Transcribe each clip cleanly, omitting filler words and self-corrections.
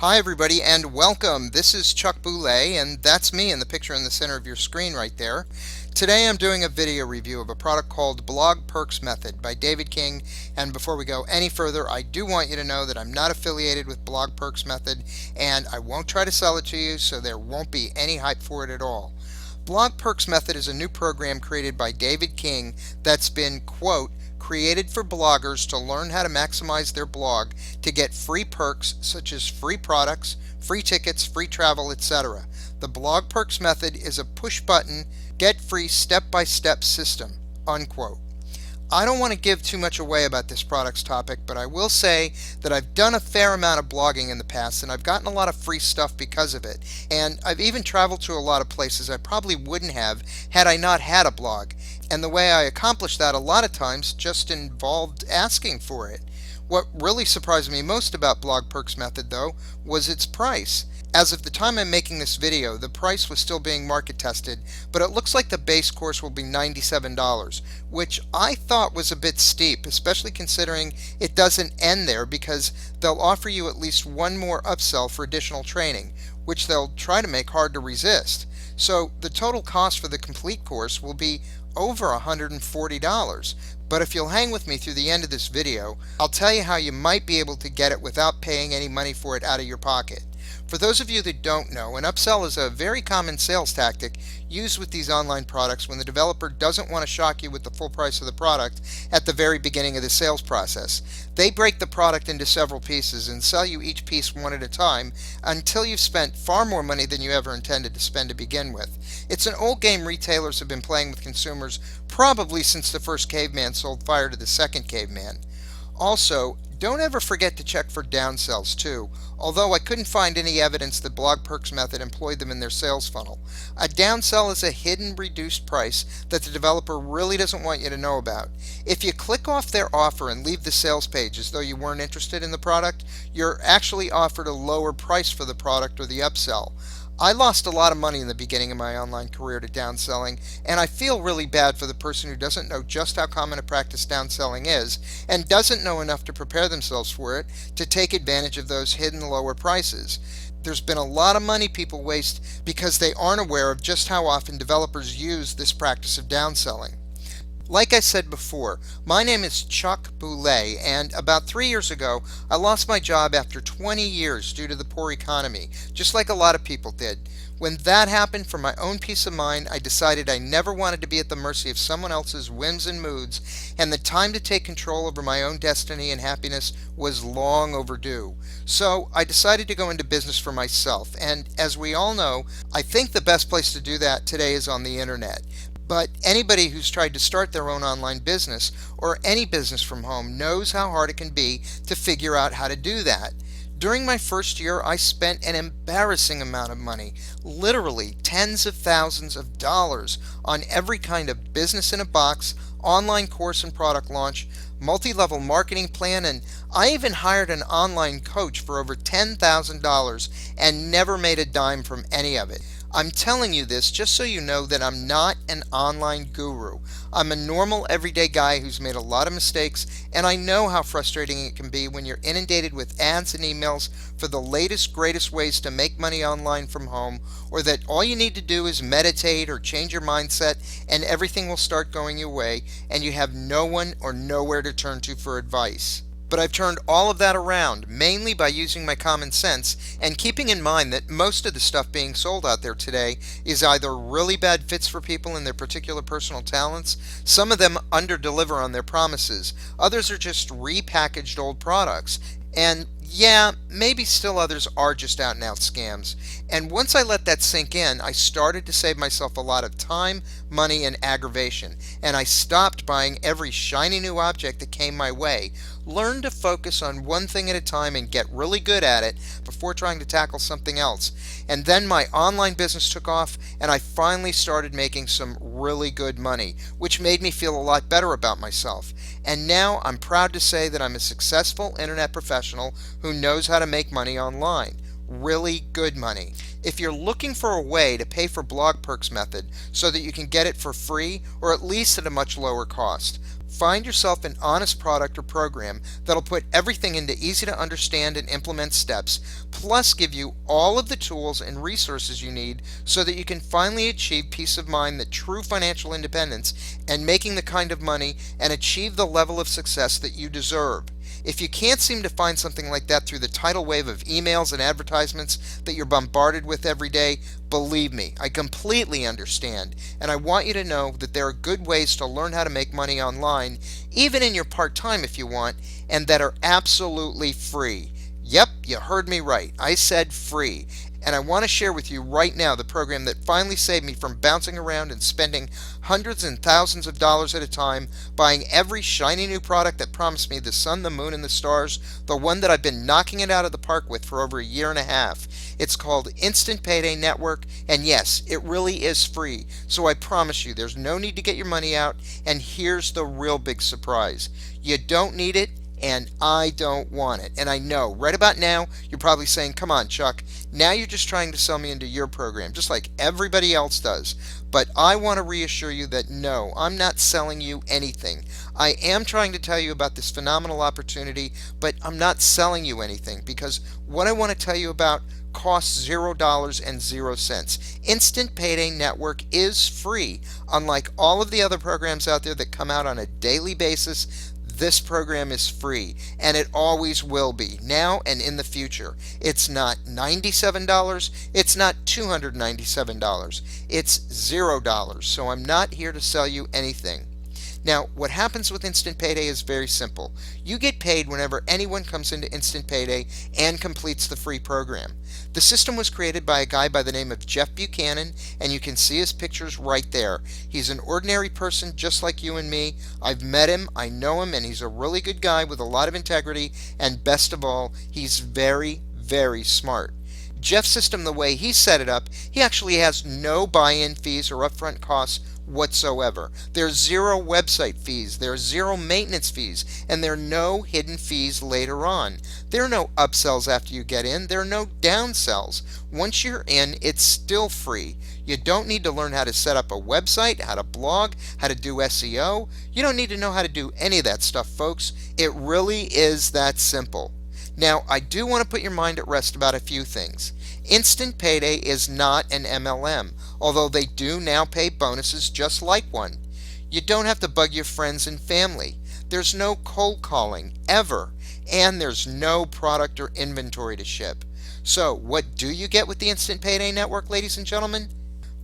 Hi everybody and welcome. This is Chuck Boulais and that's me in the picture in the center of your screen right there. Today I'm doing a video review of a product called Blog Perks Method by David King, and before we go any further I do want you to know that I'm not affiliated with Blog Perks Method and I won't try to sell it to you, so there won't be any hype for it at all. Blog Perks Method is a new program created by David King that's been, quote, created for bloggers to learn how to maximize their blog to get free perks such as free products, free tickets, free travel, etc. The Blog Perks Method is a push-button, get-free step-by-step system, unquote. I don't want to give too much away about this product's topic, but I will say that I've done a fair amount of blogging in the past and I've gotten a lot of free stuff because of it. And I've even traveled to a lot of places I probably wouldn't have had I not had a blog. And the way I accomplished that a lot of times just involved asking for it. What really surprised me most about Blog Perks Method, though, was its price. As of the time I'm making this video, the price was still being market tested, but it looks like the base course will be $97, which I thought was a bit steep, especially considering it doesn't end there, because they'll offer you at least one more upsell for additional training, which they'll try to make hard to resist. So the total cost for the complete course will be over $140. But if you'll hang with me through the end of this video, I'll tell you how you might be able to get it without paying any money for it out of your pocket. For those of you that don't know, an upsell is a very common sales tactic used with these online products when the developer doesn't want to shock you with the full price of the product at the very beginning of the sales process. They break the product into several pieces and sell you each piece one at a time until you've spent far more money than you ever intended to spend to begin with. It's an old game retailers have been playing with consumers probably since the first caveman sold fire to the second caveman. Also, don't ever forget to check for downsells too, although I couldn't find any evidence that Blog Perks Method employed them in their sales funnel. A downsell is a hidden reduced price that the developer really doesn't want you to know about. If you click off their offer and leave the sales page as though you weren't interested in the product, you're actually offered a lower price for the product or the upsell. I lost a lot of money in the beginning of my online career to downselling, and I feel really bad for the person who doesn't know just how common a practice downselling is and doesn't know enough to prepare themselves for it to take advantage of those hidden lower prices. There's been a lot of money people waste because they aren't aware of just how often developers use this practice of downselling. Like I said before, my name is Chuck Boulais, and about 3 years ago I lost my job after 20 years due to the poor economy, just like a lot of people did. When that happened, for my own peace of mind, I decided I never wanted to be at the mercy of someone else's whims and moods, and the time to take control over my own destiny and happiness was long overdue. So I decided to go into business for myself, and as we all know, I think the best place to do that today is on the internet. But anybody who's tried to start their own online business or any business from home knows how hard it can be to figure out how to do that. During my first year, I spent an embarrassing amount of money, literally tens of thousands of dollars, on every kind of business in a box, online course and product launch, multi-level marketing plan, and I even hired an online coach for over $10,000 and never made a dime from any of it. I'm telling you this just so you know that I'm not an online guru. I'm a normal everyday guy who's made a lot of mistakes, and I know how frustrating it can be when you're inundated with ads and emails for the latest, greatest ways to make money online from home, or that all you need to do is meditate or change your mindset and everything will start going your way, and you have no one or nowhere to turn to for advice. But I've turned all of that around, mainly by using my common sense and keeping in mind that most of the stuff being sold out there today is either really bad fits for people and their particular personal talents, some of them under-deliver on their promises, others are just repackaged old products, and yeah, maybe still others are just out and out scams. And once I let that sink in, I started to save myself a lot of time, money, and aggravation, and I stopped buying every shiny new object that came my way. Learn to focus on one thing at a time and get really good at it before trying to tackle something else. And then my online business took off and I finally started making some really good money, which made me feel a lot better about myself. And now I'm proud to say that I'm a successful internet professional who knows how to make money online. Really good money. If you're looking for a way to pay for Blog Perks Method so that you can get it for free or at least at a much lower cost, Find yourself an honest product or program that'll put everything into easy to understand and implement steps, plus give you all of the tools and resources you need so that you can finally achieve peace of mind, the true financial independence, and making the kind of money and achieve the level of success that you deserve. If you can't seem to find something like that through the tidal wave of emails and advertisements that you're bombarded with every day, believe me, I completely understand. And I want you to know that there are good ways to learn how to make money online, even in your part-time if you want, and that are absolutely free. Yep, you heard me right. I said free. And I want to share with you right now the program that finally saved me from bouncing around and spending hundreds and thousands of dollars at a time buying every shiny new product that promised me the sun, the moon, and the stars, the one that I've been knocking it out of the park with for over a year and a half. It's called Instant Payday Network, and yes, it really is free. So I promise you, there's no need to get your money out, and here's the real big surprise. You don't need it, and I don't want it. And I know, right about now, you're probably saying, come on, Chuck, now you're just trying to sell me into your program, just like everybody else does. But I want to reassure you that no, I'm not selling you anything. I am trying to tell you about this phenomenal opportunity, but I'm not selling you anything because what I want to tell you about costs $0 Instant Payday Network is free. Unlike all of the other programs out there that come out on a daily basis, this program is free, and it always will be, now and in the future. It's not $97, it's not $297, it's $0, so I'm not here to sell you anything. Now, what happens with Instant Payday is very simple. You get paid whenever anyone comes into Instant Payday and completes the free program. The system was created by a guy by the name of Jeff Buchanan, and you can see his pictures right there. He's an ordinary person just like you and me. I've met him, I know him, and he's a really good guy with a lot of integrity, and best of all, he's very, very smart. Jeff's system, the way he set it up, he actually has no buy-in fees or upfront costs whatsoever. There's zero website fees, there's zero maintenance fees, and there are no hidden fees later on. There are no upsells after you get in, there are no downsells. Once you're in, it's still free. You don't need to learn how to set up a website, how to blog, how to do SEO. You don't need to know how to do any of that stuff, folks. It really is that simple. Now, I do want to put your mind at rest about a few things. Instant Payday is not an MLM, although they do now pay bonuses just like one. You don't have to bug your friends and family. There's no cold calling, ever. And there's no product or inventory to ship. So, what do you get with the Instant Payday Network, ladies and gentlemen?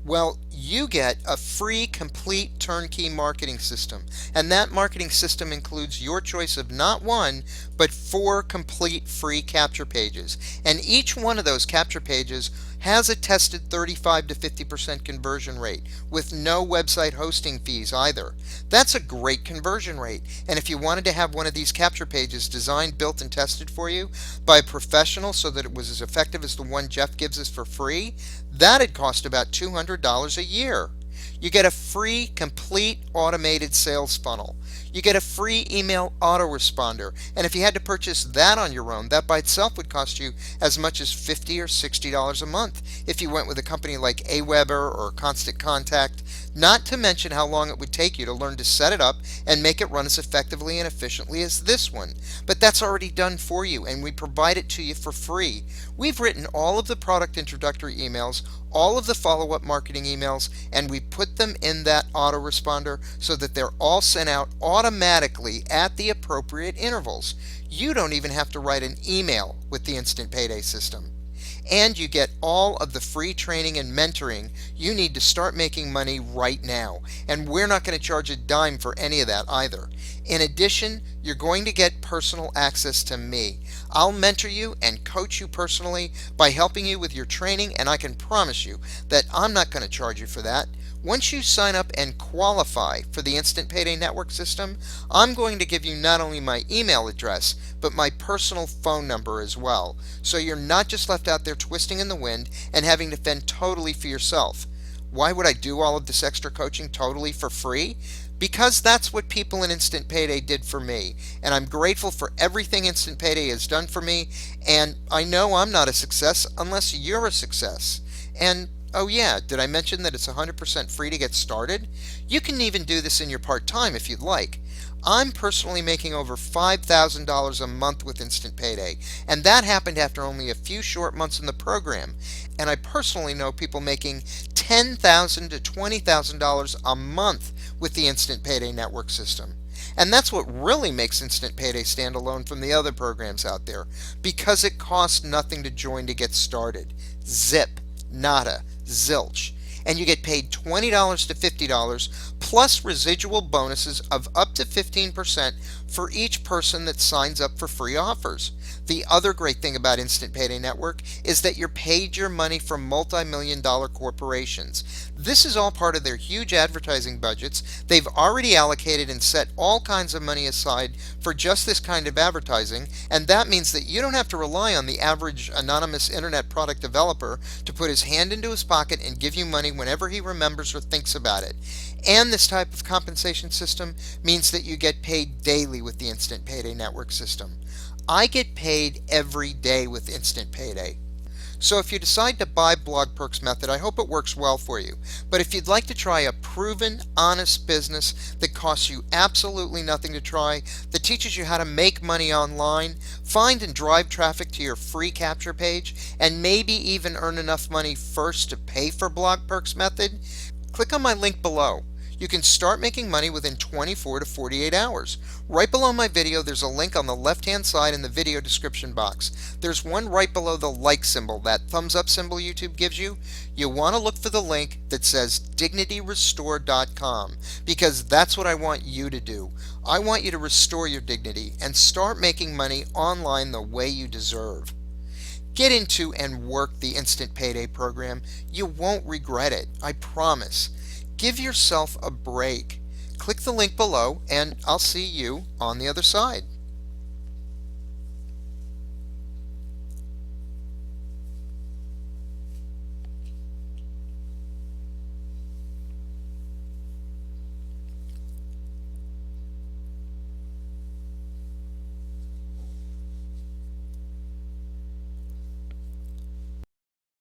Well, you get a free, complete turnkey marketing system. And that marketing system includes your choice of not one, but 4 complete free capture pages. And each one of those capture pages has a tested 35 to 50% conversion rate with no website hosting fees either. That's a great conversion rate. And if you wanted to have one of these capture pages designed, built, and tested for you by a professional so that it was as effective as the one Jeff gives us for free, that'd cost about $200 a year. You get a free, complete automated sales funnel. You get a free email autoresponder, and if you had to purchase that on your own, that by itself would cost you as much as $50 or $60 a month if you went with a company like Aweber or Constant Contact, not to mention how long it would take you to learn to set it up and make it run as effectively and efficiently as this one. But that's already done for you, and we provide it to you for free. We've written all of the product introductory emails, all of the follow-up marketing emails, and we put them in that autoresponder so that they're all sent out automatically at the appropriate intervals. You don't even have to write an email with the Instant Payday system. And you get all of the free training and mentoring you need to start making money right now. And we're not going to charge a dime for any of that either. In addition, you're going to get personal access to me. I'll mentor you and coach you personally by helping you with your training, and I can promise you that I'm not going to charge you for that. Once you sign up and qualify for the Instant Payday Network system, I'm going to give you not only my email address, but my personal phone number as well. So you're not just left out there twisting in the wind and having to fend totally for yourself. Why would I do all of this extra coaching totally for free? Because that's what people in Instant Payday did for me. And I'm grateful for everything Instant Payday has done for me. And I know I'm not a success unless you're a success. And oh yeah, did I mention that it's 100% free to get started? You can even do this in your part-time if you'd like. I'm personally making over $5,000 a month with Instant Payday, and that happened after only a few short months in the program. And I personally know people making $10,000 to $20,000 a month with the Instant Payday network system. And that's what really makes Instant Payday stand alone from the other programs out there, because it costs nothing to join to get started. Zip, nada, zilch. And you get paid $20 to $50 plus residual bonuses of up to 15% for each person that signs up for free offers. The other great thing about Instant Payday Network is that you're paid your money from multi-million-dollar corporations. This is all part of their huge advertising budgets. They've already allocated and set all kinds of money aside for just this kind of advertising, and that means that you don't have to rely on the average anonymous internet product developer to put his hand into his pocket and give you money whenever he remembers or thinks about it. And this type of compensation system means that you get paid daily with the Instant Payday Network system. I get paid every day with Instant Payday. So if you decide to buy Blog Perks Method, I hope it works well for you. But if you'd like to try a proven, honest business that costs you absolutely nothing to try, that teaches you how to make money online, find and drive traffic to your free capture page, and maybe even earn enough money first to pay for Blog Perks Method, click on my link below. You can start making money within 24 to 48 hours. Right below my video, there's a link on the left-hand side in the video description box. There's one right below the like symbol, that thumbs up symbol YouTube gives you. You want to look for the link that says dignityrestore.com, because that's what I want you to do. I want you to restore your dignity and start making money online the way you deserve. Get into and work the Instant Payday program. You won't regret it, I promise. Give yourself a break. Click the link below and I'll see you on the other side.